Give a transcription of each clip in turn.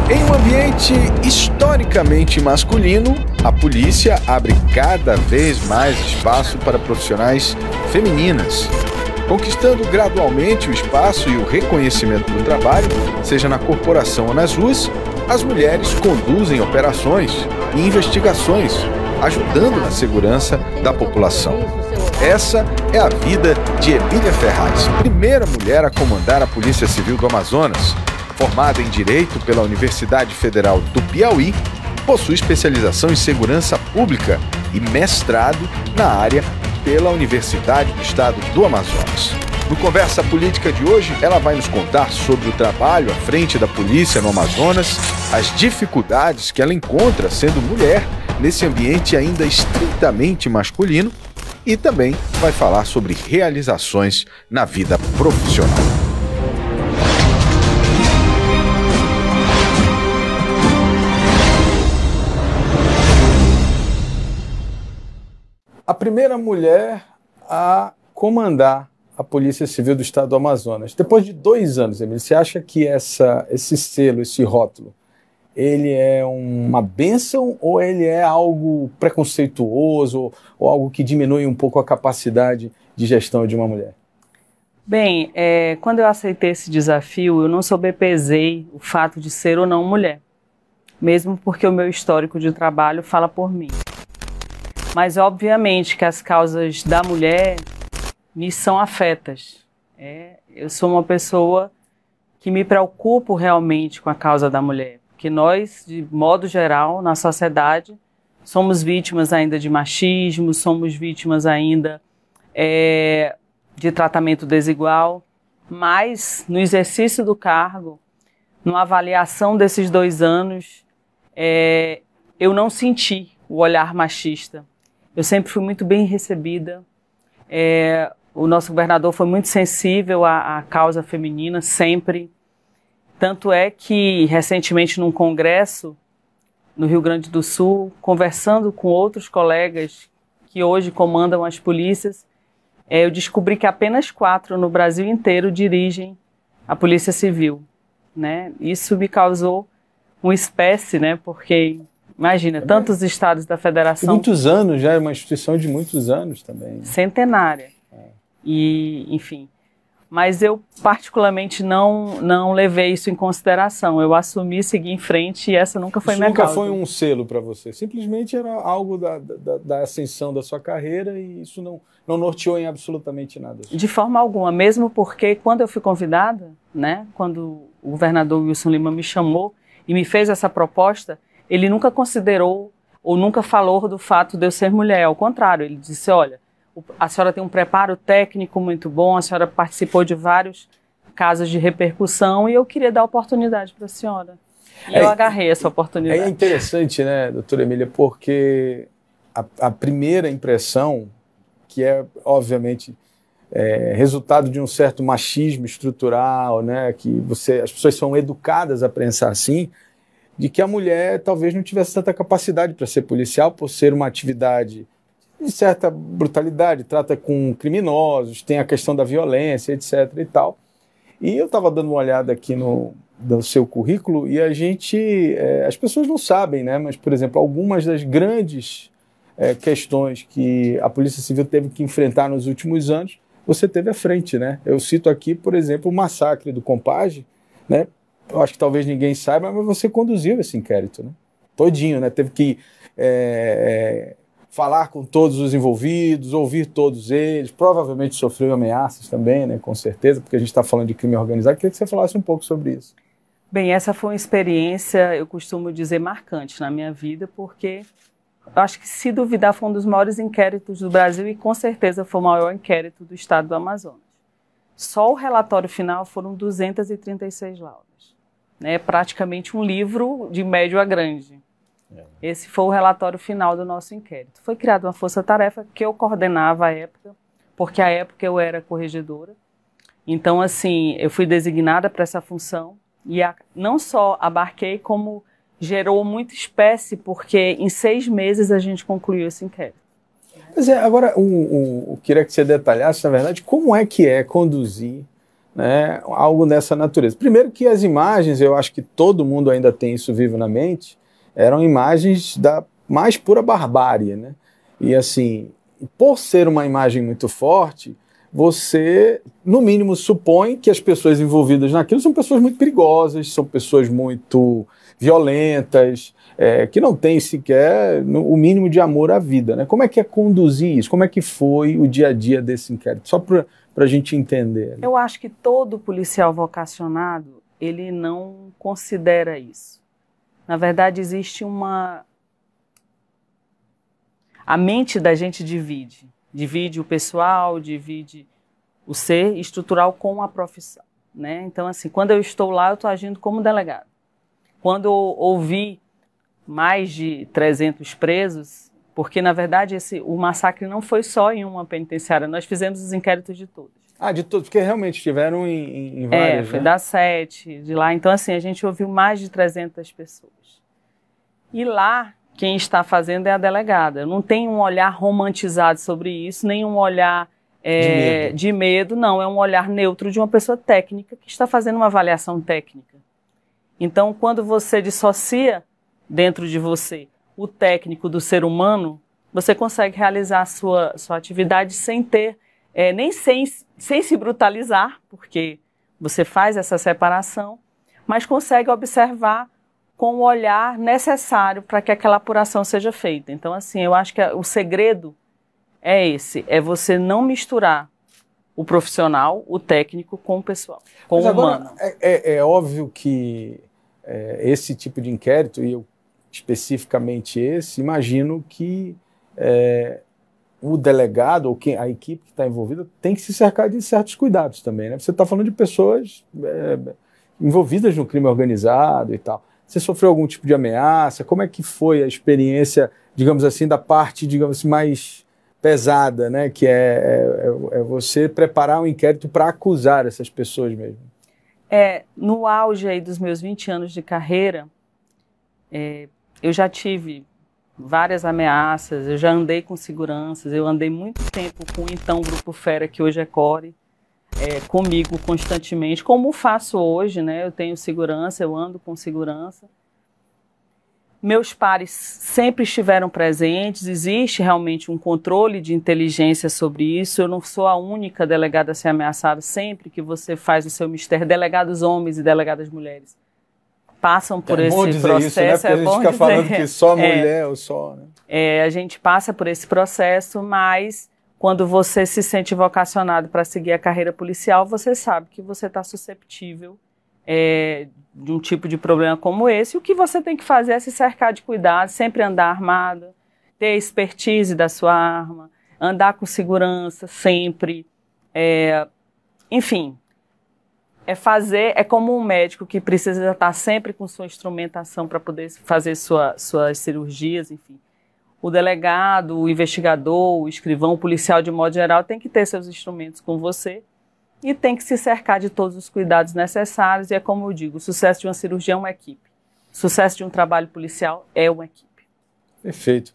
Em um ambiente historicamente masculino, a polícia abre cada vez mais espaço para profissionais femininas, conquistando gradualmente o espaço e o reconhecimento do trabalho, seja na corporação ou nas ruas. As mulheres conduzem operações e investigações, ajudando na segurança da população. Essa é a vida de Emília Ferraz, primeira mulher a comandar a Polícia Civil do Amazonas. Formada em Direito pela Universidade Federal do Piauí, possui especialização em Segurança Pública e mestrado na área pela Universidade do Estado do Amazonas. No Conversa Política de hoje, ela vai nos contar sobre o trabalho à frente da polícia no Amazonas, as dificuldades que ela encontra sendo mulher nesse ambiente ainda estritamente masculino e também vai falar sobre realizações na vida profissional. A primeira mulher a comandar a Polícia Civil do Estado do Amazonas. Depois de 2 anos, Emília, você acha que esse selo, esse rótulo, ele é uma bênção ou ele é algo preconceituoso ou algo que diminui um pouco a capacidade de gestão de uma mulher? Bem, quando eu aceitei esse desafio, eu não sobrepesei o fato de ser ou não mulher, mesmo porque o meu histórico de trabalho fala por mim. Mas, obviamente, que as causas da mulher me são afetas. Eu sou uma pessoa que me preocupo realmente com a causa da mulher. Porque nós, de modo geral, na sociedade, somos vítimas ainda de machismo, somos vítimas ainda de tratamento desigual. Mas, no exercício do cargo, numa avaliação desses 2 anos, eu não senti o olhar machista. Eu sempre fui muito bem recebida. O nosso governador foi muito sensível à causa feminina, sempre. Tanto é que, recentemente, num congresso no Rio Grande do Sul, conversando com outros colegas que hoje comandam as polícias, eu descobri que apenas 4 no Brasil inteiro dirigem a Polícia Civil, né? Isso me causou uma espécie, né? Porque... Imagina, tantos estados da federação... Muitos anos, já é uma instituição de muitos anos também. Centenária. E, enfim. Mas eu, particularmente, não levei isso em consideração. Eu assumi, segui em frente e essa nunca foi minha causa. Nunca foi um selo para você? Simplesmente era algo da ascensão da sua carreira e isso não norteou em absolutamente nada? De forma alguma, mesmo porque quando eu fui convidada, né, quando o governador Wilson Lima me chamou e me fez essa proposta, ele nunca considerou ou nunca falou do fato de eu ser mulher. Ao contrário, ele disse, olha, a senhora tem um preparo técnico muito bom, a senhora participou de vários casos de repercussão e eu queria dar oportunidade para a senhora. E eu agarrei essa oportunidade. É interessante, né, doutora Emília, porque a primeira impressão, que é, obviamente, resultado de um certo machismo estrutural, né, que as pessoas são educadas a pensar assim, de que a mulher talvez não tivesse tanta capacidade para ser policial, por ser uma atividade de certa brutalidade, trata com criminosos, tem a questão da violência, etc. e tal. E eu estava dando uma olhada aqui no seu currículo e as pessoas não sabem, né? Mas, por exemplo, algumas das grandes questões que a Polícia Civil teve que enfrentar nos últimos anos, você teve à frente, né? Eu cito aqui, por exemplo, o massacre do Compage, né? Eu acho que talvez ninguém saiba, mas você conduziu esse inquérito, né? Todinho, né? Teve que falar com todos os envolvidos, ouvir todos eles, provavelmente sofreu ameaças também, né? Com certeza, porque a gente está falando de crime organizado. Queria que você falasse um pouco sobre isso. Bem, essa foi uma experiência, eu costumo dizer, marcante na minha vida, porque eu acho que, se duvidar, foi um dos maiores inquéritos do Brasil e, com certeza, foi o maior inquérito do estado do Amazonas. Só o relatório final foram 236 laudas. Praticamente um livro de médio a grande. Esse foi o relatório final do nosso inquérito. Foi criada uma força-tarefa que eu coordenava à época, porque à época eu era corregedora. Então, assim, eu fui designada para essa função e não só abarquei, como gerou muita espécie, porque em 6 meses a gente concluiu esse inquérito. Mas agora, eu queria que você detalhasse, na verdade, como é que conduzir né, algo dessa natureza. Primeiro que as imagens, eu acho que todo mundo ainda tem isso vivo na mente, eram imagens da mais pura barbárie, né? E assim, por ser uma imagem muito forte, você, no mínimo, supõe que as pessoas envolvidas naquilo são pessoas muito perigosas, são pessoas muito violentas, que não têm sequer o mínimo de amor à vida, né? Como é que é conduzir isso? Como é que foi o dia a dia desse inquérito? Só para a gente entender. Eu acho que todo policial vocacionado, ele não considera isso. Na verdade, existe uma... A mente da gente divide. Divide o pessoal, divide o ser estrutural com a profissão, né? Então, assim, quando eu estou lá, eu estou agindo como delegado. Quando eu ouvi mais de 300 presos, porque, na verdade, o massacre não foi só em uma penitenciária, nós fizemos os inquéritos de todos. Ah, de todos, porque realmente estiveram em várias, foi né? da 7, de lá. Então, assim, a gente ouviu mais de 300 pessoas. E lá, quem está fazendo é a delegada. Eu não tenho um olhar romantizado sobre isso, nem um olhar de medo, não. É um olhar neutro de uma pessoa técnica que está fazendo uma avaliação técnica. Então, quando você dissocia dentro de você o técnico do ser humano, você consegue realizar a sua atividade sem ter, nem sem se brutalizar, porque você faz essa separação, mas consegue observar com o olhar necessário para que aquela apuração seja feita. Então, assim, eu acho que o segredo é esse, é você não misturar o profissional, o técnico, com o pessoal, com o humano. É óbvio que esse tipo de inquérito, e eu especificamente esse, imagino que o delegado ou a equipe que está envolvida tem que se cercar de certos cuidados também, né? Você está falando de pessoas envolvidas no crime organizado e tal. Você sofreu algum tipo de ameaça? Como é que foi a experiência, digamos assim, da parte, digamos assim, mais pesada, né? Que é você preparar um inquérito para acusar essas pessoas mesmo. No auge aí dos meus 20 anos de carreira, eu já tive várias ameaças, eu já andei com seguranças, eu andei muito tempo com o então Grupo Fera, que hoje é CORE, comigo constantemente, como faço hoje, né? Eu tenho segurança, eu ando com segurança. Meus pares sempre estiveram presentes, existe realmente um controle de inteligência sobre isso. Eu não sou a única delegada a ser ameaçada. Sempre que você faz o seu mistério, delegados homens e delegadas mulheres passam por esse processo. Isso, né? Porque a gente fica falando que só mulher ou só... Né? A gente passa por esse processo, mas quando você se sente vocacionado para seguir a carreira policial, você sabe que você está susceptível de um tipo de problema como esse. O que você tem que fazer é se cercar de cuidado, sempre andar armado, ter a expertise da sua arma, andar com segurança sempre. Enfim, é como um médico que precisa estar sempre com sua instrumentação para poder fazer suas cirurgias, enfim. O delegado, o investigador, o escrivão, o policial de modo geral tem que ter seus instrumentos com você e tem que se cercar de todos os cuidados necessários. E é como eu digo, o sucesso de uma cirurgia é uma equipe. O sucesso de um trabalho policial é uma equipe. Perfeito.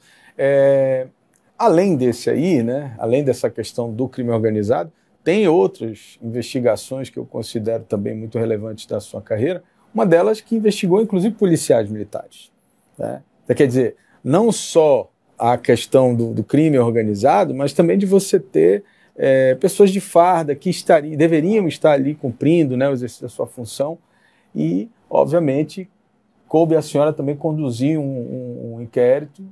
Além desse aí, né, além dessa questão do crime organizado, tem outras investigações que eu considero também muito relevantes da sua carreira. Uma delas que investigou, inclusive, policiais militares. Né? Então, quer dizer, não só a questão do crime organizado, mas também de você ter pessoas de farda que deveriam estar ali cumprindo, né, o exercício da sua função. E, obviamente, coube a senhora também conduzir um inquérito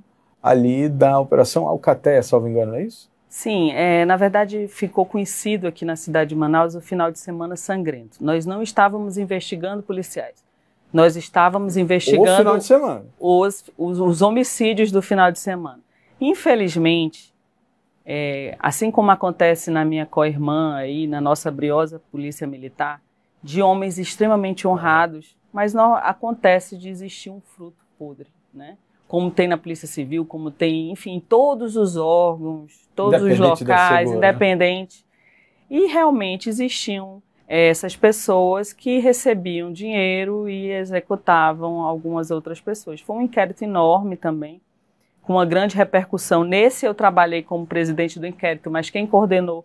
ali da Operação Alcatéia, salvo engano, não é isso? Sim, na verdade ficou conhecido aqui na cidade de Manaus o final de semana sangrento. Nós não estávamos investigando policiais, nós estávamos investigando o final de semana. Os homicídios do final de semana. Infelizmente, assim como acontece na minha co-irmã, aí, na nossa briosa polícia militar, de homens extremamente honrados, mas não acontece de existir um fruto podre, né? Como tem na Polícia Civil, como tem, enfim, todos os órgãos, todos os locais, independente. E realmente existiam essas pessoas que recebiam dinheiro e executavam algumas outras pessoas. Foi um inquérito enorme também, com uma grande repercussão. Nesse eu trabalhei como presidente do inquérito, mas quem coordenou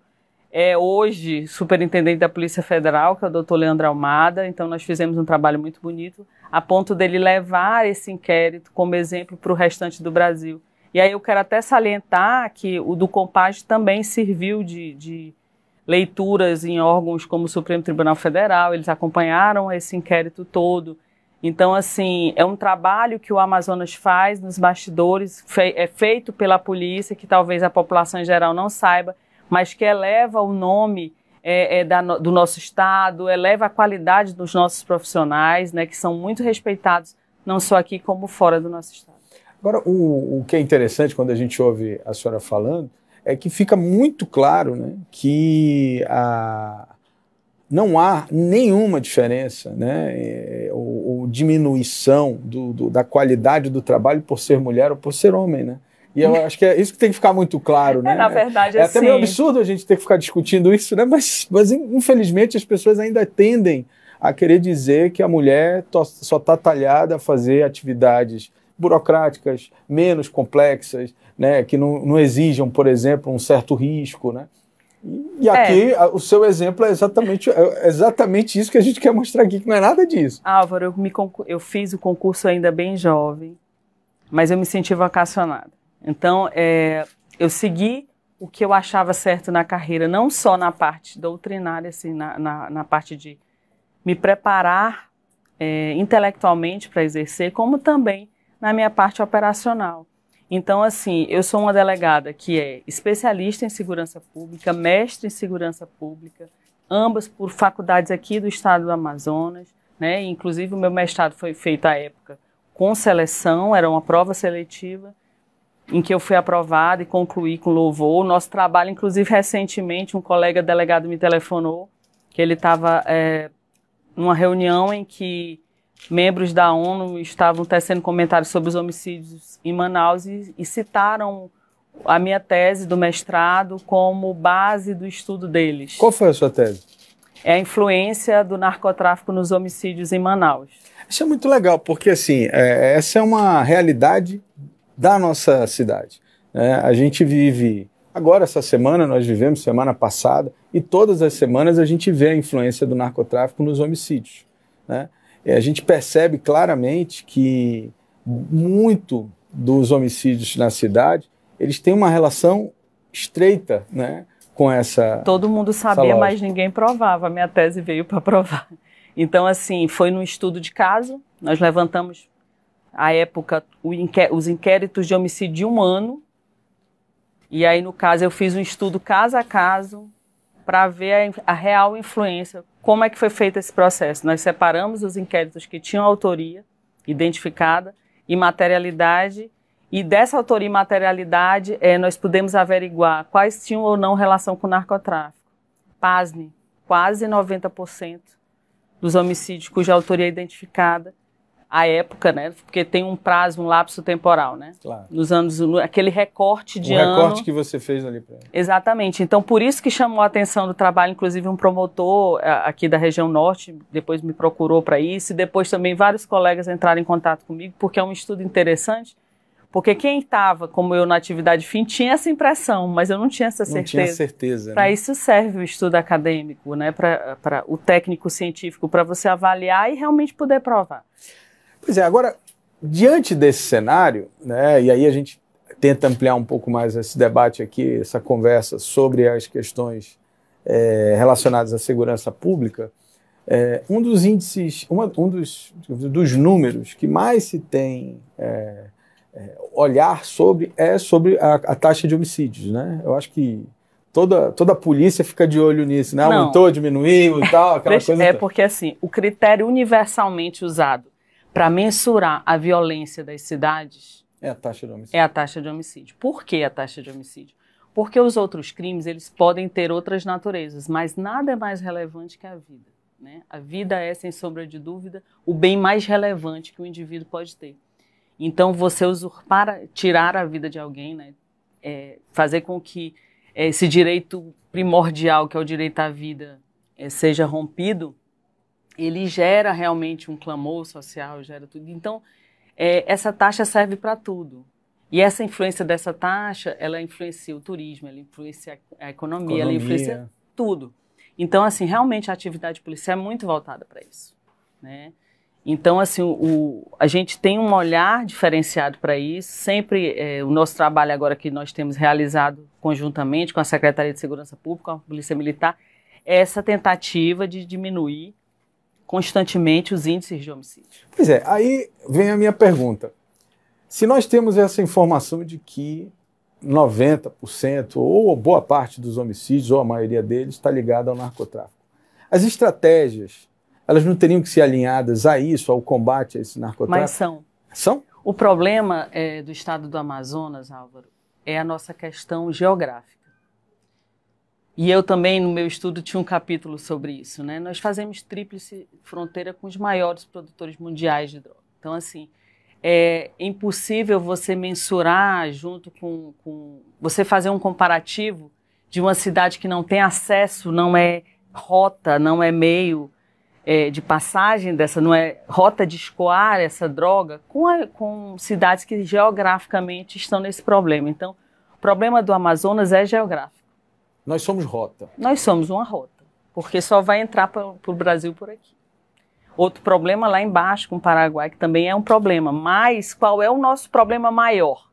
é hoje superintendente da Polícia Federal, que é o doutor Leandro Almada. Então nós fizemos um trabalho muito bonito, a ponto dele levar esse inquérito como exemplo para o restante do Brasil. E aí eu quero até salientar que o do Compage também serviu de leituras em órgãos como o Supremo Tribunal Federal, eles acompanharam esse inquérito todo. Então, assim, é um trabalho que o Amazonas faz nos bastidores, é feito pela polícia, que talvez a população em geral não saiba, mas que eleva o nome do nosso estado, eleva a qualidade dos nossos profissionais, né, que são muito respeitados, não só aqui como fora do nosso estado. Agora, o que é interessante quando a gente ouve a senhora falando, é que fica muito claro, né, que não há nenhuma diferença, né, ou diminuição da qualidade do trabalho por ser mulher ou por ser homem, né? E eu acho que é isso que tem que ficar muito claro, né? Na verdade, é até meio absurdo a gente ter que ficar discutindo isso, né? Mas infelizmente as pessoas ainda tendem a querer dizer que a mulher só está talhada a fazer atividades burocráticas, menos complexas, né? Que não exijam, por exemplo, um certo risco, né? E aqui o seu exemplo é exatamente isso que a gente quer mostrar aqui, que não é nada disso. Álvaro, eu fiz o concurso ainda bem jovem, mas eu me senti vocacionada. Então, eu segui o que eu achava certo na carreira, não só na parte doutrinária, assim, na parte de me preparar intelectualmente para exercer, como também na minha parte operacional. Então, assim, eu sou uma delegada que é especialista em segurança pública, mestre em segurança pública, ambas por faculdades aqui do estado do Amazonas, né? Inclusive, o meu mestrado foi feito à época com seleção, era uma prova seletiva, em que eu fui aprovada e concluí com louvor. O nosso trabalho, inclusive, recentemente, um colega delegado me telefonou, que ele estava numa reunião em que membros da ONU estavam tecendo comentários sobre os homicídios em Manaus e citaram a minha tese do mestrado como base do estudo deles. Qual foi a sua tese? É a influência do narcotráfico nos homicídios em Manaus. Isso é muito legal, porque assim, essa é uma realidade da nossa cidade. A gente vive, agora essa semana, nós vivemos semana passada, e todas as semanas a gente vê a influência do narcotráfico nos homicídios, né? A gente percebe claramente que muito dos homicídios na cidade, eles têm uma relação estreita, né, com essa... Todo mundo sabia, mas ninguém provava. A minha tese veio para provar. Então, assim, foi num estudo de caso, nós levantamos, à época, os inquéritos de homicídio de 1 ano, e aí, no caso, eu fiz um estudo caso a caso para ver a real influência. Como é que foi feito esse processo? Nós separamos os inquéritos que tinham autoria identificada e materialidade, e dessa autoria e materialidade nós pudemos averiguar quais tinham ou não relação com o narcotráfico. Pasme, quase 90% dos homicídios cuja autoria é identificada à época, né? Porque tem um prazo, um lapso temporal, né? Claro. Nos anos, aquele recorte de ano. O recorte que você fez ali para ele. Exatamente. Então, por isso que chamou a atenção do trabalho, inclusive um promotor aqui da região norte, depois me procurou para isso, e depois também vários colegas entraram em contato comigo, porque é um estudo interessante, porque quem estava, como eu, na atividade fim, tinha essa impressão, mas eu não tinha essa certeza. Não tinha certeza. Para isso serve o estudo acadêmico, né? Para o técnico científico, para você avaliar e realmente poder provar. Pois é, agora, diante desse cenário, né, e aí a gente tenta ampliar um pouco mais esse debate aqui, essa conversa sobre as questões relacionadas à segurança pública, um dos índices, dos números que mais se tem olhar sobre é sobre a taxa de homicídios, né? Eu acho que toda a polícia fica de olho nisso, né? Aumentou, diminuiu e tal, aquela coisa. Porque assim, o critério universalmente usado para mensurar a violência das cidades é a taxa de homicídio. É a taxa de homicídio. Por que a taxa de homicídio? Porque os outros crimes, eles podem ter outras naturezas, mas nada é mais relevante que a vida, né? A vida é, sem sombra de dúvida, o bem mais relevante que o indivíduo pode ter. Então, você usurpar, tirar a vida de alguém, né? Fazer com que esse direito primordial, que é o direito à vida, seja rompido, ele gera realmente um clamor social, gera tudo. Então, essa taxa serve para tudo. E essa influência dessa taxa, ela influencia o turismo, ela influencia a economia, ela influencia tudo. Então, assim, realmente a atividade policial é muito voltada para isso, né? Então, assim, a gente tem um olhar diferenciado para isso. Sempre, o nosso trabalho agora que nós temos realizado conjuntamente com a Secretaria de Segurança Pública, com a Polícia Militar, é essa tentativa de diminuir constantemente os índices de homicídio. Pois é, aí vem a minha pergunta. Se nós temos essa informação de que 90% ou boa parte dos homicídios, ou a maioria deles, está ligada ao narcotráfico, as estratégias, elas não teriam que ser alinhadas a isso, ao combate a esse narcotráfico? Mas são. São? O problema do estado do Amazonas, Álvaro, é a nossa questão geográfica. E eu também, no meu estudo, tinha um capítulo sobre isso, né? Nós fazemos tríplice fronteira com os maiores produtores mundiais de droga. Então, assim, é impossível você mensurar junto com você fazer um comparativo de uma cidade que não tem acesso, não é rota, não é meio de passagem dessa, não é rota de escoar essa droga, com cidades que geograficamente estão nesse problema. Então, o problema do Amazonas é geográfico. Nós somos rota. Nós somos uma rota, porque só vai entrar para o Brasil por aqui. Outro problema lá embaixo com o Paraguai, que também é um problema. Mas qual é o nosso problema maior?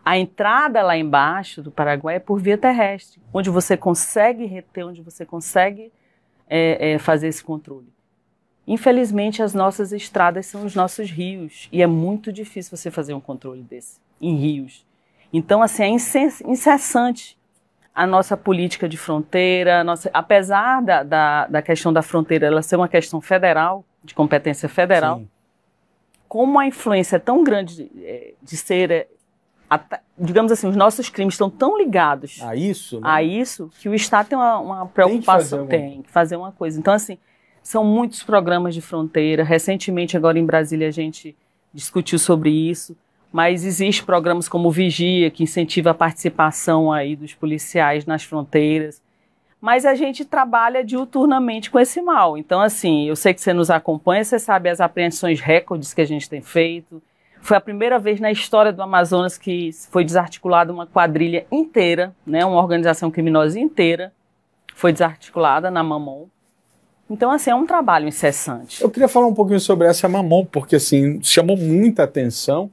A entrada lá embaixo do Paraguai é por via terrestre, onde você consegue reter, onde você consegue fazer esse controle. Infelizmente, as nossas estradas são os nossos rios, e é muito difícil você fazer um controle desse em rios. Então, assim, é incessante a nossa política de fronteira, apesar da questão da fronteira ela ser uma questão federal, de competência federal, sim, como a influência é tão grande de ser, digamos assim, os nossos crimes estão tão ligados a isso, né? A isso, que o Estado tem uma preocupação, tem que fazer uma coisa. Então, assim, são muitos programas de fronteira. Recentemente, agora em Brasília, a gente discutiu sobre isso. Mas existem programas como o Vigia, que incentiva a participação aí dos policiais nas fronteiras. Mas a gente trabalha diuturnamente com esse mal. Então, assim, eu sei que você nos acompanha, você sabe as apreensões recordes que a gente tem feito. Foi a primeira vez na história do Amazonas que foi desarticulada uma quadrilha inteira, né, uma organização criminosa inteira foi desarticulada na Mamon. Então, assim, é um trabalho incessante. Eu queria falar um pouquinho sobre essa Mamon, porque, assim, chamou muita atenção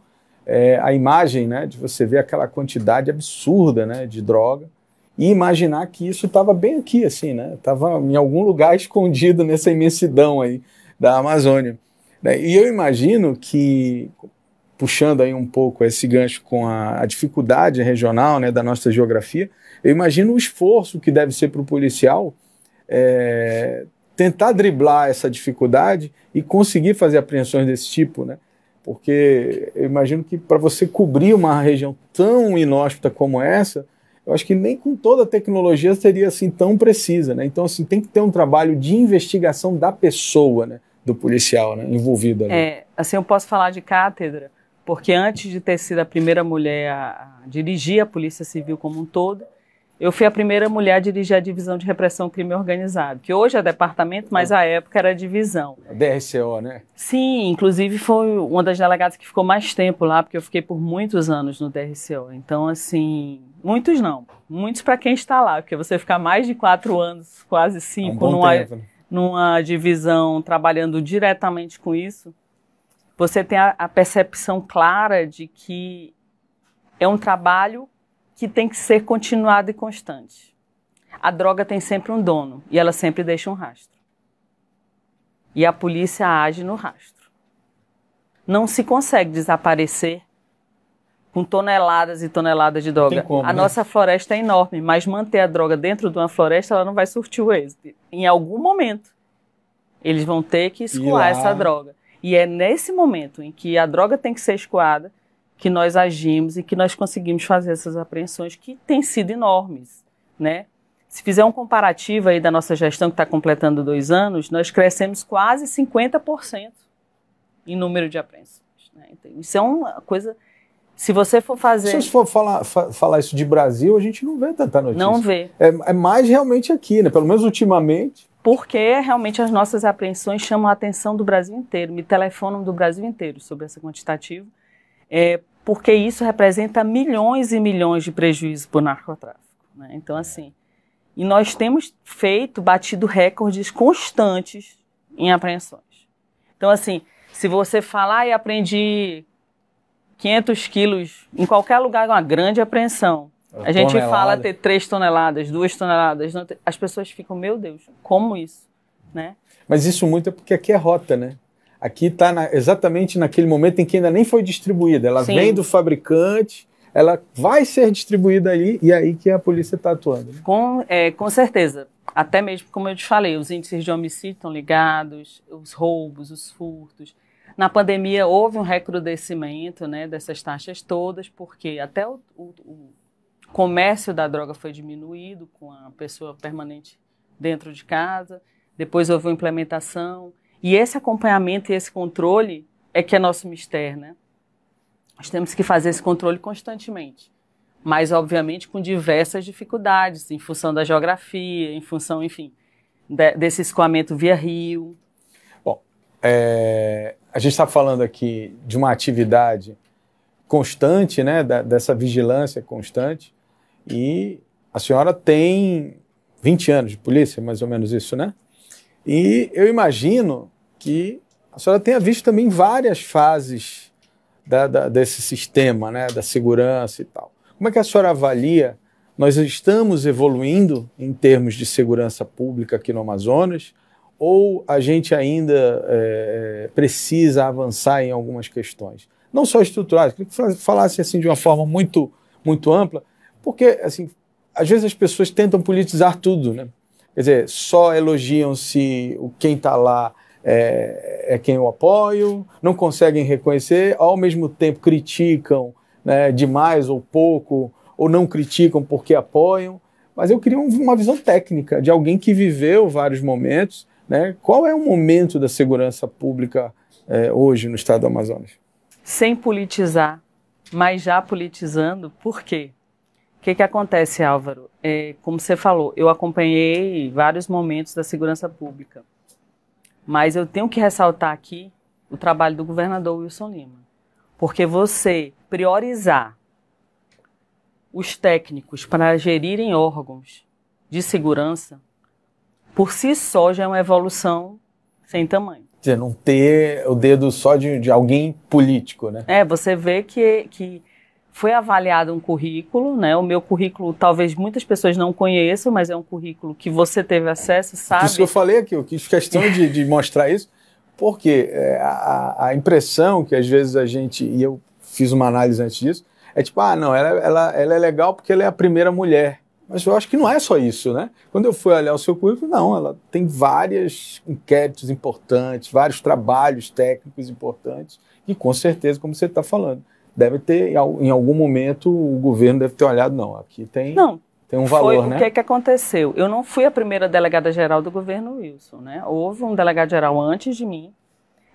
a imagem, né, de você ver aquela quantidade absurda, né, de droga e imaginar que isso estava bem aqui, assim, né, estava em algum lugar escondido nessa imensidão aí da Amazônia. Né? E eu imagino que, puxando aí um pouco esse gancho com a dificuldade regional, né, da nossa geografia, eu imagino o esforço que deve ser para o policial tentar driblar essa dificuldade e conseguir fazer apreensões desse tipo, né? Porque eu imagino que para você cobrir uma região tão inóspita como essa, eu acho que nem com toda a tecnologia seria assim tão precisa, né? Então, assim, tem que ter um trabalho de investigação da pessoa, né? Do policial, né? Envolvido ali. Assim, eu posso falar de cátedra, porque antes de ter sido a primeira mulher a dirigir a Polícia Civil como um todo, eu fui a primeira mulher a dirigir a Divisão de Repressão ao Crime Organizado, que hoje é departamento, mas à época era divisão. A DRCO, né? Sim, inclusive foi uma das delegadas que ficou mais tempo lá, porque eu fiquei por muitos anos no DRCO. Então, assim, muitos não, muitos para quem está lá, porque você ficar mais de 4 anos, quase 5, numa divisão trabalhando diretamente com isso, você tem a percepção clara de que é um trabalho que tem que ser continuado e constante. A droga tem sempre um dono e ela sempre deixa um rastro. E a polícia age no rastro. Não se consegue desaparecer com toneladas e toneladas de droga. Como, a nossa floresta é enorme, mas manter a droga dentro de uma floresta, ela não vai surtir o êxito. Em algum momento, eles vão ter que escoar essa droga. E é nesse momento em que a droga tem que ser escoada que nós agimos e que nós conseguimos fazer essas apreensões que têm sido enormes, né? Se fizer um comparativo aí da nossa gestão, que está completando 2 anos, nós crescemos quase 50% em número de apreensões, né? Então, isso é uma coisa... Se você for fazer... Se for falar isso de Brasil, a gente não vê tanta notícia. Não vê. É mais realmente aqui, né? Pelo menos ultimamente. Porque realmente as nossas apreensões chamam a atenção do Brasil inteiro, me telefonam do Brasil inteiro sobre essa quantitativa. Porque isso representa milhões e milhões de prejuízos por narcotráfico, né? Então, assim, E nós temos batido recordes constantes em apreensões. Então, assim, se você falar e aprendi 500 quilos em qualquer lugar, uma grande apreensão, a gente fala ter 3 toneladas, 2 toneladas, as pessoas ficam, meu Deus, como isso? Né? Mas isso muito é porque aqui é rota, né? Aqui está exatamente naquele momento em que ainda nem foi distribuída. Ela Sim. vem do fabricante, ela vai ser distribuída ali e é aí que a polícia está atuando. Né? Com certeza. Até mesmo, como eu te falei, os índices de homicídio estão ligados, os roubos, os furtos. Na pandemia houve um recrudescimento, né, dessas taxas todas, porque até o comércio da droga foi diminuído com a pessoa permanente dentro de casa. Depois houve uma implementação. E esse acompanhamento e esse controle é que é nosso mistério, né? Nós temos que fazer esse controle constantemente. Mas, obviamente, com diversas dificuldades, em função da geografia, em função, enfim, desse escoamento via rio. Bom, a gente está falando aqui de uma atividade constante, né, dessa vigilância constante, e a senhora tem 20 anos de polícia, mais ou menos isso, né? E eu imagino que a senhora tenha visto também várias fases desse sistema, né, da segurança e tal. Como é que a senhora avalia? Nós estamos evoluindo em termos de segurança pública aqui no Amazonas ou a gente ainda precisa avançar em algumas questões? Não só estruturais, queria que falasse assim, de uma forma muito, muito ampla, porque assim, às vezes as pessoas tentam politizar tudo, né? Quer dizer, só elogiam se quem está lá é quem eu apoio, não conseguem reconhecer, ao mesmo tempo criticam, né, demais ou pouco, ou não criticam porque apoiam. Mas eu queria uma visão técnica de alguém que viveu vários momentos, né? Qual é o momento da segurança pública hoje no estado do Amazonas? Sem politizar, mas já politizando, por quê? O que acontece, Álvaro? Como você falou, eu acompanhei vários momentos da segurança pública, mas eu tenho que ressaltar aqui o trabalho do governador Wilson Lima, porque você priorizar os técnicos para gerirem órgãos de segurança, por si só já é uma evolução sem tamanho. Quer dizer, não ter o dedo só de alguém político, né? Você vê que foi avaliado um currículo, né? O meu currículo talvez muitas pessoas não conheçam, mas é um currículo que você teve acesso, sabe? Isso que eu falei aqui, eu fiz questão de mostrar isso, porque a impressão que às vezes a gente, e eu fiz uma análise antes disso, é tipo, não, ela é legal porque ela é a primeira mulher. Mas eu acho que não é só isso, né? Quando eu fui olhar o seu currículo, não, ela tem vários inquéritos importantes, vários trabalhos técnicos importantes, e com certeza, como você está falando, deve ter, em algum momento, o governo deve ter olhado, não, aqui tem um valor, né? O que aconteceu? Eu não fui a primeira delegada-geral do governo Wilson, né? Houve um delegado-geral antes de mim,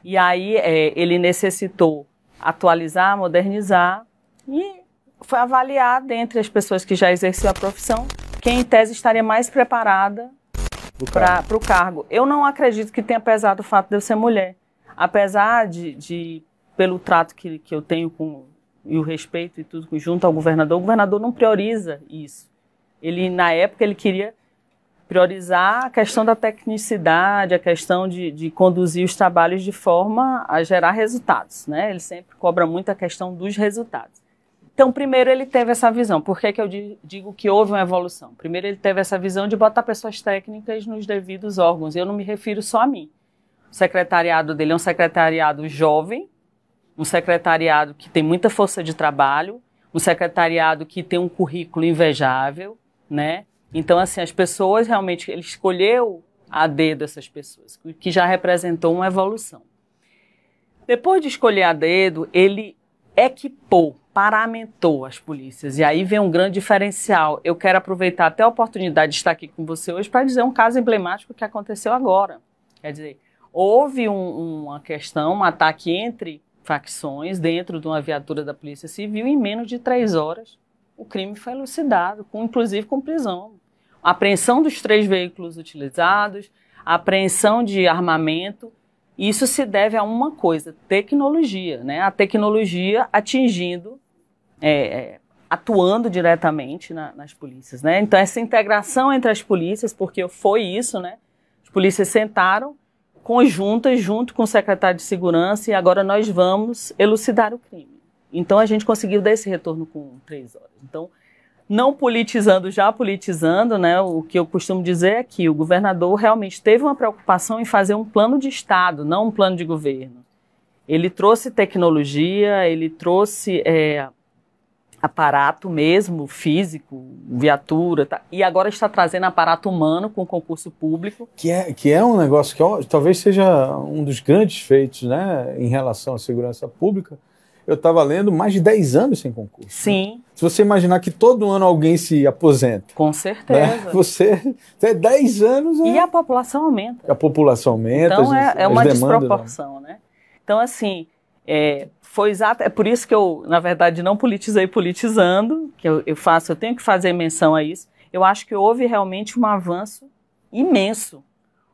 e aí ele necessitou atualizar, modernizar, e foi avaliar, dentre as pessoas que já exerciam a profissão, quem em tese estaria mais preparada para o cargo. Eu não acredito que tenha pesado o fato de eu ser mulher, apesar de pelo trato que eu tenho e o respeito e tudo junto ao governador, o governador não prioriza isso. Ele, na época, ele queria priorizar a questão da tecnicidade, a questão de conduzir os trabalhos de forma a gerar resultados, né? Ele sempre cobra muito a questão dos resultados. Então, primeiro ele teve essa visão. Por que eu digo que houve uma evolução? Primeiro ele teve essa visão de botar pessoas técnicas nos devidos órgãos. Eu não me refiro só a mim. O secretariado dele é um secretariado jovem, um secretariado que tem muita força de trabalho, um secretariado que tem um currículo invejável, né? Então, assim, as pessoas realmente, ele escolheu a dedo essas pessoas, que já representou uma evolução. Depois de escolher a dedo, ele equipou, paramentou as polícias. E aí vem um grande diferencial. Eu quero aproveitar até a oportunidade de estar aqui com você hoje para dizer um caso emblemático que aconteceu agora. Quer dizer, houve uma questão, um ataque entre facções dentro de uma viatura da Polícia Civil e em menos de 3 horas o crime foi elucidado, inclusive com prisão. A apreensão dos 3 veículos utilizados, a apreensão de armamento. Isso se deve a uma coisa, tecnologia, né? A tecnologia atingindo atuando diretamente nas polícias, né? Então, essa integração entre as polícias, porque foi isso, né? As polícias sentaram conjuntas junto com o secretário de Segurança e agora nós vamos elucidar o crime. Então, a gente conseguiu dar esse retorno com 3 horas. Então, não politizando, já politizando, né? O que eu costumo dizer é que o governador realmente teve uma preocupação em fazer um plano de Estado, não um plano de governo. Ele trouxe tecnologia, ele trouxe aparato mesmo, físico, viatura, tá? E agora está trazendo aparato humano com concurso público. Que é um negócio que talvez seja um dos grandes feitos, né, em relação à segurança pública. Eu estava lendo mais de 10 anos sem concurso. Sim. Né? Se você imaginar que todo ano alguém se aposenta. Com certeza. Né? Você tem 10 anos... E a população aumenta. A população aumenta. Então é uma demandas, desproporção, né? Então, assim... foi exato, é por isso que eu, na verdade, não politizei politizando, que eu tenho que fazer menção a isso. Eu acho que houve realmente um avanço imenso.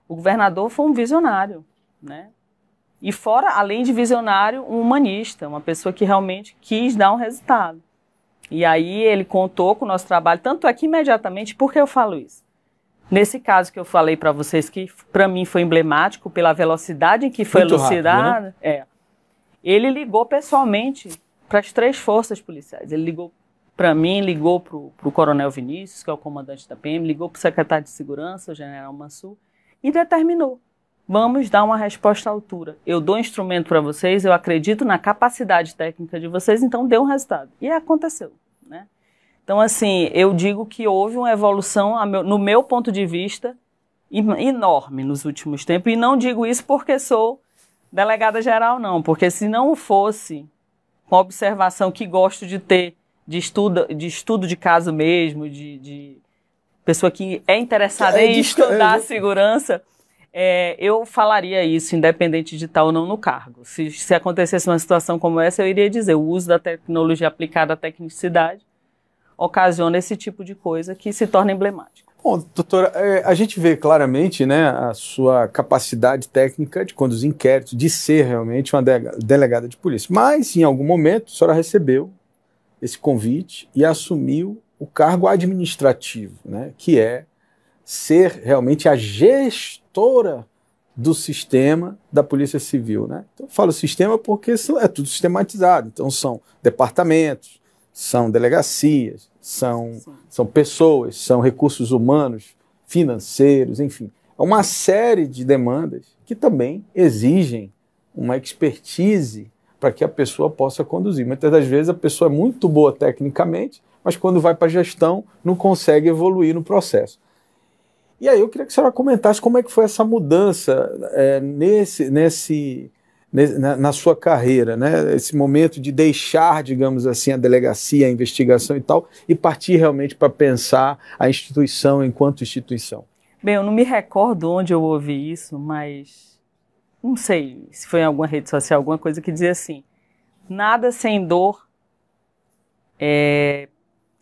O governador foi um visionário, né? E fora, além de visionário, um humanista, uma pessoa que realmente quis dar um resultado. E aí ele contou com o nosso trabalho, tanto é que imediatamente, por que eu falo isso? Nesse caso que eu falei para vocês, que para mim foi emblemático pela velocidade em que foi elucidado, né? Ele ligou pessoalmente para as 3 forças policiais. Ele ligou para mim, ligou para o Coronel Vinícius, que é o comandante da PM, ligou para o secretário de Segurança, o General Mansur, e determinou: vamos dar uma resposta à altura. Eu dou instrumento para vocês, eu acredito na capacidade técnica de vocês, então dê um resultado. E aconteceu, né? Então, assim, eu digo que houve uma evolução, no meu ponto de vista, enorme nos últimos tempos. E não digo isso porque sou delegada geral, não, porque se não fosse com a observação que gosto de ter, de estudo de caso mesmo, de pessoa que é interessada em estudar a segurança, eu falaria isso, independente de estar ou não no cargo. Se acontecesse uma situação como essa, eu iria dizer: o uso da tecnologia aplicada à tecnicidade ocasiona esse tipo de coisa que se torna emblemático. Bom, doutora, a gente vê claramente, né, a sua capacidade técnica de conduzir inquéritos, de ser realmente uma delegada de polícia. Mas, em algum momento, a senhora recebeu esse convite e assumiu o cargo administrativo, né, que é ser realmente a gestora do sistema da Polícia Civil, né? Então, eu falo sistema porque é tudo sistematizado. Então, são departamentos, são delegacias, são pessoas, são recursos humanos, financeiros, enfim. É uma série de demandas que também exigem uma expertise para que a pessoa possa conduzir. Muitas das vezes a pessoa é muito boa tecnicamente, mas quando vai para a gestão não consegue evoluir no processo. E aí eu queria que a senhora comentasse como é que foi essa mudança na sua carreira, né? Esse momento de deixar, digamos assim, a delegacia, a investigação e tal, e partir realmente para pensar a instituição enquanto instituição. Bem, eu não me recordo onde eu ouvi isso, mas não sei se foi em alguma rede social, alguma coisa que dizia assim: nada sem dor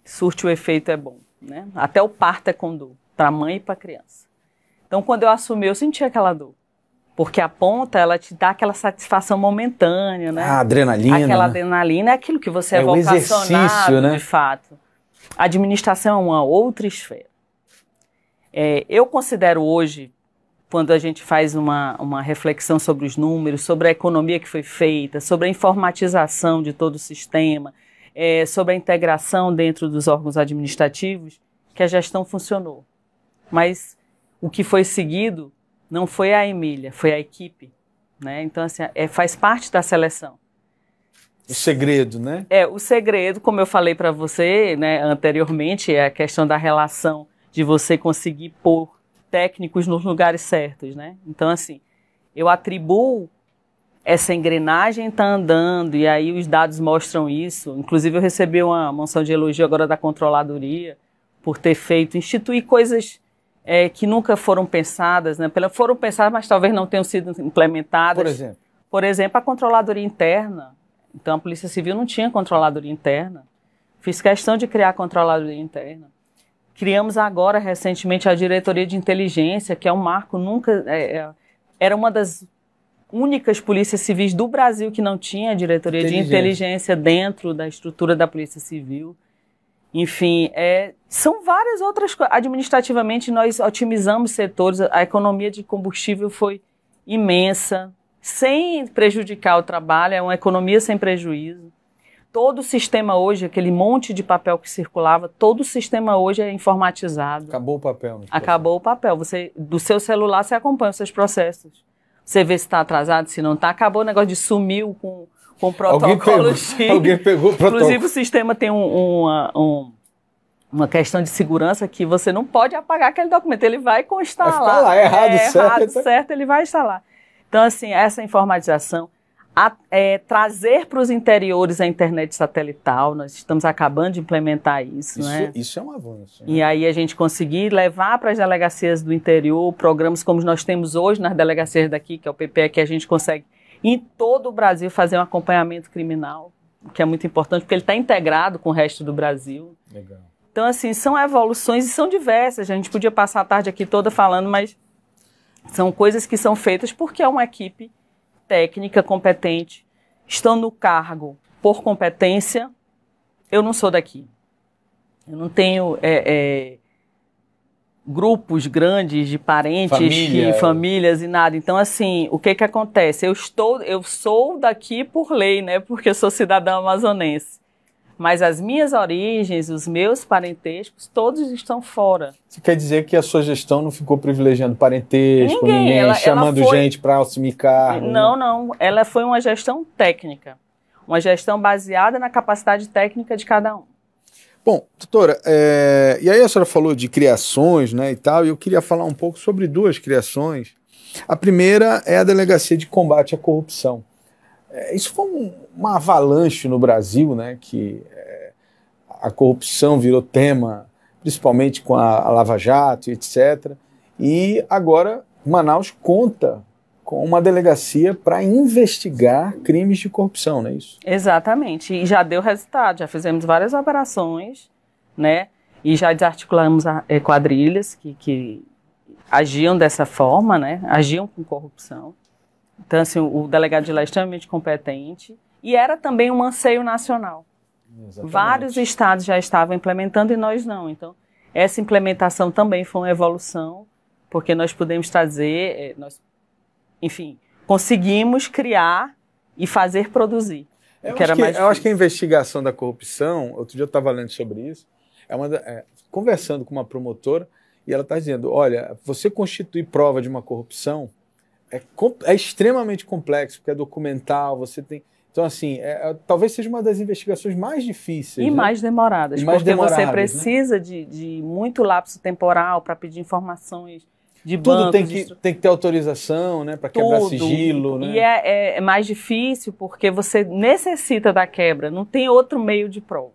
surte o efeito é bom, né? Até o parto é com dor, para a mãe e para a criança. Então, quando eu assumi, eu senti aquela dor. Porque a ponta, ela te dá aquela satisfação momentânea, né? A adrenalina. Aquela né? adrenalina é aquilo que você é o vocacionado, exercício, né? De fato. A administração é uma outra esfera. Eu considero hoje, quando a gente faz uma reflexão sobre os números, sobre a economia que foi feita, sobre a informatização de todo o sistema, sobre a integração dentro dos órgãos administrativos, que a gestão funcionou. Mas o que foi seguido não foi a Emília, foi a equipe, né? Então, assim, faz parte da seleção. O segredo, né? O segredo, como eu falei para você, né, anteriormente, é a questão da relação de você conseguir pôr técnicos nos lugares certos, né? Então, assim, eu atribuo essa engrenagem tá andando, e aí os dados mostram isso. Inclusive, eu recebi uma moção de elogio agora da Controladoria por ter instituir coisas que nunca foram pensadas, né? Foram pensadas, mas talvez não tenham sido implementadas. Por exemplo, a Controladoria Interna. Então, a Polícia Civil não tinha Controladoria Interna. Fiz questão de criar a Controladoria Interna. Criamos agora, recentemente, a Diretoria de Inteligência, que é um marco nunca... era uma das únicas polícias civis do Brasil que não tinha diretoria de inteligência dentro da estrutura da Polícia Civil. Enfim, são várias outras coisas. Administrativamente, nós otimizamos setores, a economia de combustível foi imensa, sem prejudicar o trabalho, é uma economia sem prejuízo. Todo o sistema hoje, aquele monte de papel que circulava, todo o sistema hoje é informatizado. Acabou o papel. Acabou o papel. Do seu celular, você acompanha os seus processos. Você vê se está atrasado, se não está. Acabou o negócio de sumiu com o protocolo X. Alguém pegou o protocolo. Inclusive, o sistema tem uma questão de segurança que você não pode apagar aquele documento. Ele vai constar vai ficar lá, errado, certo, ele vai estar lá. Então, assim, essa informatização, trazer para os interiores a internet satelital, nós estamos acabando de implementar isso, né? Isso é um avanço. Né? E aí a gente conseguir levar para as delegacias do interior programas como nós temos hoje nas delegacias daqui, que é o PPE, que a gente consegue em todo o Brasil fazer um acompanhamento criminal, que é muito importante, porque ele está integrado com o resto do Brasil. Legal. Então, assim, são evoluções e são diversas. A gente podia passar a tarde aqui toda falando, mas são coisas que são feitas porque é uma equipe técnica, competente, estão no cargo por competência. Eu não sou daqui. Eu não tenho grupos grandes de parentes, famílias e nada. Então, assim, o que acontece? Eu sou daqui por lei, né? Porque eu sou cidadã amazonense. Mas as minhas origens, os meus parentescos, todos estão fora. Você quer dizer que a sua gestão não ficou privilegiando parentesco, ninguém chamando gente para assumir cargo? Não. Ela foi uma gestão técnica. Uma gestão baseada na capacidade técnica de cada um. Bom, doutora, e aí a senhora falou de criações, né, e tal, e eu queria falar um pouco sobre duas criações. A primeira é a Delegacia de Combate à Corrupção. Isso foi uma avalanche no Brasil, né, que a corrupção virou tema, principalmente com a Lava Jato, etc. E agora Manaus conta com uma delegacia para investigar crimes de corrupção, não é isso? Exatamente, e já deu resultado, já fizemos várias operações, né, e já desarticulamos quadrilhas que agiam dessa forma, né, agiam com corrupção. Então, assim, o delegado de lá é extremamente competente e era também um anseio nacional. Exatamente. Vários estados já estavam implementando e nós não. Então, essa implementação também foi uma evolução, porque nós pudemos trazer, enfim, conseguimos criar e fazer produzir. Eu acho que a investigação da corrupção, outro dia eu estava lendo sobre isso, conversando com uma promotora, e ela está dizendo, olha, você constituir prova de uma corrupção é extremamente complexo, porque é documental, você tem... Então, assim, talvez seja uma das investigações mais difíceis. E né? mais demoradas, porque você precisa, né, de muito lapso temporal para pedir informações de bancos. Tudo tem que ter autorização, né, para quebrar sigilo. Né? E é mais difícil porque você necessita da quebra, não tem outro meio de prova.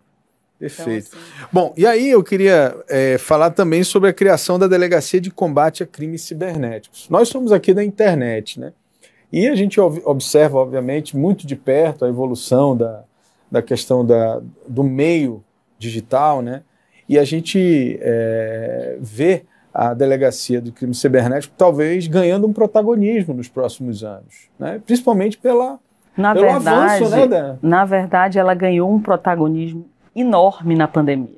Perfeito. Então, assim... Bom, e aí eu queria falar também sobre a criação da Delegacia de Combate a Crimes Cibernéticos. Nós somos aqui da internet, né? E a gente observa, obviamente, muito de perto a evolução da questão do meio digital, né? E a gente vê a Delegacia do Crime Cibernético talvez ganhando um protagonismo nos próximos anos, né? Principalmente pelo avanço, né? Na verdade, ela ganhou um protagonismo enorme na pandemia.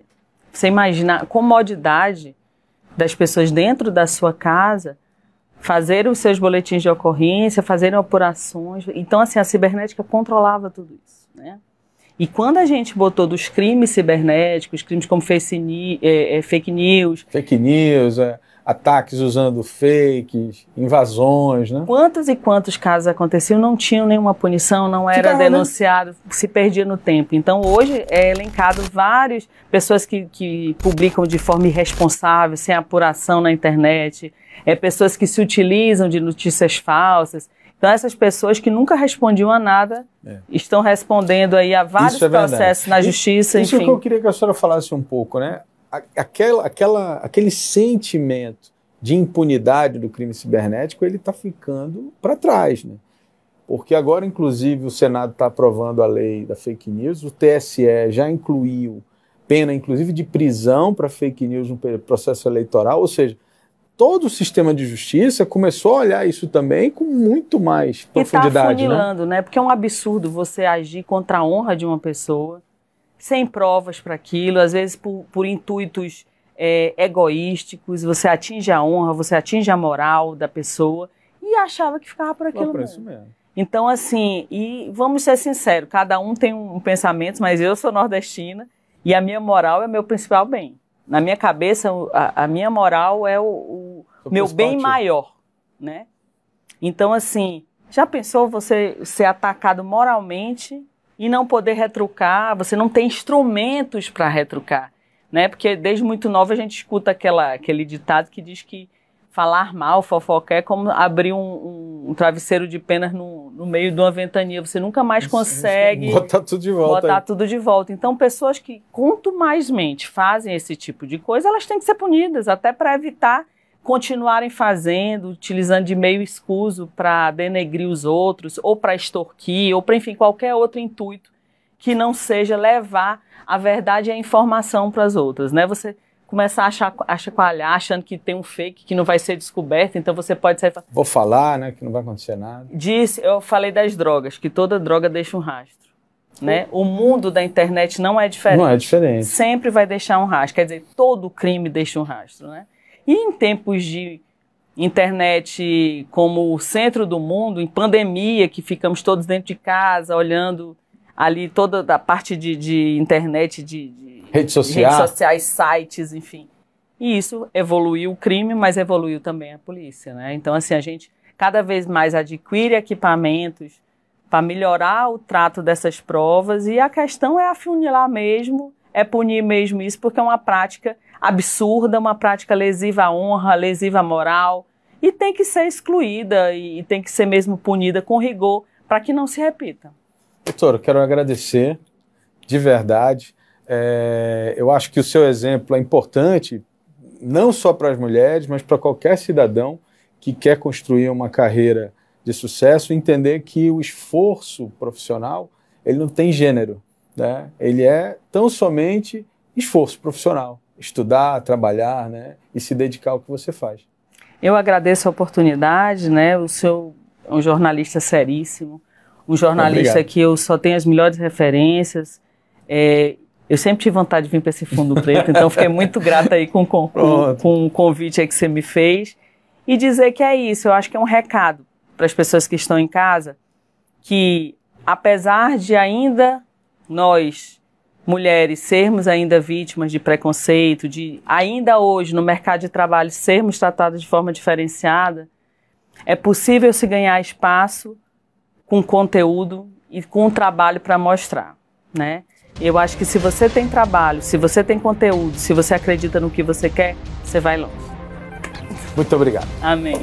Você imagina a comodidade das pessoas dentro da sua casa fazerem os seus boletins de ocorrência, fazerem apurações. Então, assim, a cibernética controlava tudo isso, né? E quando a gente botou dos crimes cibernéticos, crimes como fake news... Fake news, ataques usando fakes, invasões, né? Quantos e quantos casos aconteciam, não tinham nenhuma punição, não era denunciado, se perdia no tempo. Então, hoje é elencado várias pessoas que publicam de forma irresponsável, sem apuração na internet, pessoas que se utilizam de notícias falsas. Então, essas pessoas que nunca respondiam a nada estão respondendo aí a vários processos na justiça, enfim. Isso é o que eu queria que a senhora falasse um pouco, né? Aquele sentimento de impunidade do crime cibernético, ele está ficando para trás, né? Porque agora, inclusive, o Senado está aprovando a lei da fake news, o TSE já incluiu pena, inclusive, de prisão para fake news no processo eleitoral, ou seja, todo o sistema de justiça começou a olhar isso também com muito mais profundidade. E está afunilando, né? Porque é um absurdo você agir contra a honra de uma pessoa sem provas para aquilo, às vezes por intuitos egoísticos, você atinge a honra, você atinge a moral da pessoa e achava que ficava por aquilo mesmo. Então, assim, e vamos ser sinceros, cada um tem um pensamento, mas eu sou nordestina e a minha moral é meu principal bem. Na minha cabeça, a minha moral é o meu bem maior, né? Então, assim, já pensou você ser atacado moralmente e não poder retrucar? Você não tem instrumentos para retrucar, né? Porque desde muito nova a gente escuta aquele ditado que diz que falar mal, fofocar é como abrir um travesseiro de penas no meio de uma ventania. Você nunca mais consegue botar tudo de volta. Então, pessoas que, quanto mais mente fazem esse tipo de coisa, elas têm que ser punidas, até para evitar continuarem fazendo, utilizando de meio escuso para denegrir os outros, ou para extorquir, ou para, enfim, qualquer outro intuito que não seja levar a verdade e a informação para as outras, né? Você começar a chacoalhar, achando que tem um fake que não vai ser descoberto, então você pode sair... Vou falar, né, que não vai acontecer nada. Eu falei das drogas, que toda droga deixa um rastro, né? O mundo da internet não é diferente. Não é diferente. Sempre vai deixar um rastro, quer dizer, todo crime deixa um rastro, né? E em tempos de internet como o centro do mundo, em pandemia, que ficamos todos dentro de casa, olhando ali toda a parte de internet, de redes sociais, sites, enfim. E isso evoluiu o crime, mas evoluiu também a polícia, né? Então, assim, a gente cada vez mais adquire equipamentos para melhorar o trato dessas provas e a questão é afunilar mesmo, é punir mesmo isso, porque é uma prática absurda, uma prática lesiva à honra, lesiva à moral, e tem que ser excluída e tem que ser mesmo punida com rigor para que não se repita. Doutor, eu quero agradecer de verdade. Eu acho que o seu exemplo é importante, não só para as mulheres, mas para qualquer cidadão que quer construir uma carreira de sucesso, entender que o esforço profissional ele não tem gênero, né? Ele é tão somente esforço profissional. Estudar, trabalhar, né, e se dedicar ao que você faz. Eu agradeço a oportunidade, né? O senhor é um jornalista seríssimo, um jornalista Obrigado. Que eu só tenho as melhores referências. Eu sempre tive vontade de vir para esse Fundo Preto, então fiquei muito grata aí com o convite aí que você me fez. E dizer que é isso, eu acho que é um recado para as pessoas que estão em casa, que apesar de ainda nós, mulheres, sermos ainda vítimas de preconceito, de ainda hoje no mercado de trabalho sermos tratadas de forma diferenciada, é possível se ganhar espaço com conteúdo e com trabalho para mostrar, né? Eu acho que se você tem trabalho, se você tem conteúdo, se você acredita no que você quer, você vai longe. Muito obrigado. Amém.